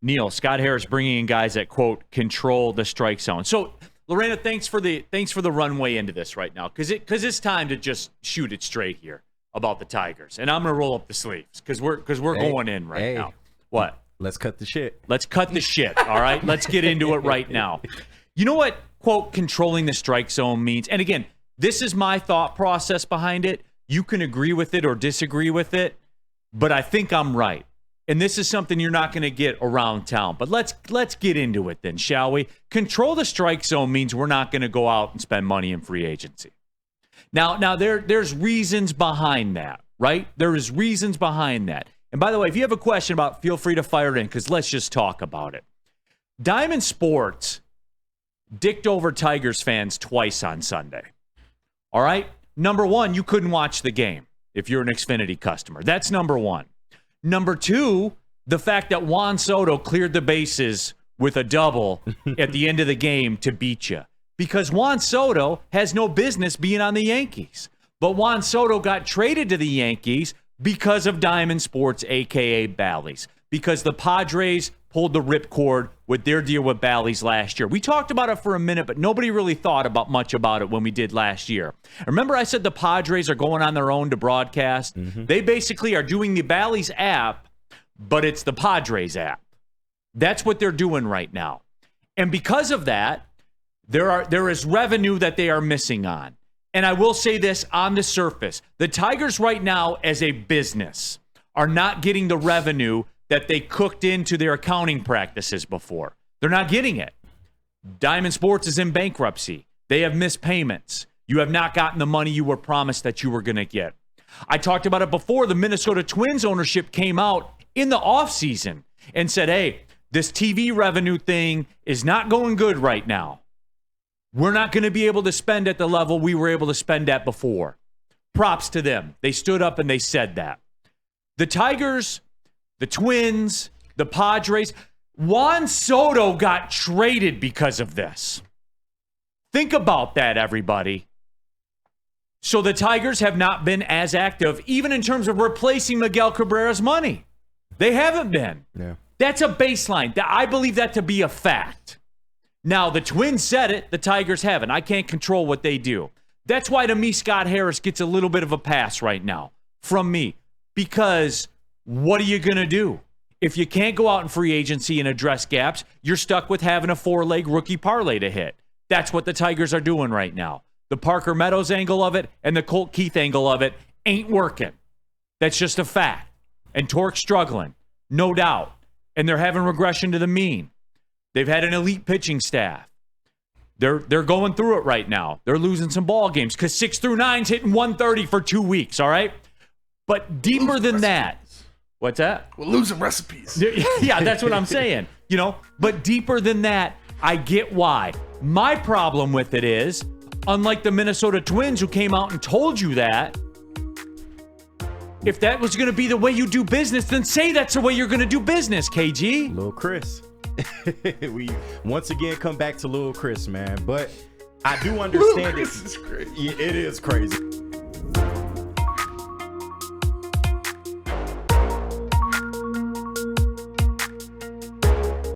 Neil, Scott Harris bringing in guys that, quote, control the strike zone. So, Lorena, thanks for the runway into this right now, because it's time to just shoot it straight here about the Tigers. And I'm going to roll up the sleeves because we're going in right now. What? Let's cut the shit. Let's cut the shit, all right? Let's get into it right now. You know what, quote, controlling the strike zone means? And again, this is my thought process behind it. You can agree with it or disagree with it, but I think I'm right. And this is something you're not going to get around town. But let's get into it then, shall we? Control the strike zone means we're not going to go out and spend money in free agency. Now there's reasons behind that, right? There is reasons behind that. And by the way, if you have a question about, feel free to fire it in, because let's just talk about it. Diamond Sports dicked over Tigers fans twice on Sunday. All right? Number one, you couldn't watch the game if you're an Xfinity customer. That's number one. Number two, the fact that Juan Soto cleared the bases with a double at the end of the game to beat you. Because Juan Soto has no business being on the Yankees. But Juan Soto got traded to the Yankees because of Diamond Sports, a.k.a. Bally's. Because the Padres pulled the ripcord with their deal with Bally's last year. We talked about it for a minute, but nobody really thought much about it when we did last year. Remember I said the Padres are going on their own to broadcast? Mm-hmm. They basically are doing the Bally's app, but it's the Padres app. That's what they're doing right now. And because of that, there is revenue that they are missing on. And I will say this on the surface. The Tigers right now as a business are not getting the revenue that they cooked into their accounting practices before. They're not getting it. Diamond Sports is in bankruptcy. They have missed payments. You have not gotten the money you were promised that you were going to get. I talked about it before. The Minnesota Twins ownership came out in the offseason and said, hey, this TV revenue thing is not going good right now. We're not going to be able to spend at the level we were able to spend at before. Props to them. They stood up and they said that. The Tigers, the Twins, the Padres, Juan Soto got traded because of this. Think about that, everybody. So the Tigers have not been as active, even in terms of replacing Miguel Cabrera's money. They haven't been. Yeah. That's a baseline. I believe that to be a fact. Now, the Twins said it, the Tigers haven't. I can't control what they do. That's why, to me, Scott Harris gets a little bit of a pass right now from me. Because what are you going to do? If you can't go out in free agency and address gaps, you're stuck with having a four-leg rookie parlay to hit. That's what the Tigers are doing right now. The Parker Meadows angle of it and the Colt Keith angle of it ain't working. That's just a fact. And Torque's struggling, no doubt. And they're having regression to the mean. They've had an elite pitching staff. They're going through it right now. They're losing some ball games because 6 through 9's hitting 130 for 2 weeks, all right? But deeper than that. What's that? We're losing recipes. Yeah, that's what I'm saying. But deeper than that, I get why. My problem with it is, unlike the Minnesota Twins who came out and told you that, if that was going to be the way you do business, then say that's the way you're going to do business, KG. Lil Chris. We once again come back to Lil Chris, man. But I do understand This is crazy. It is crazy.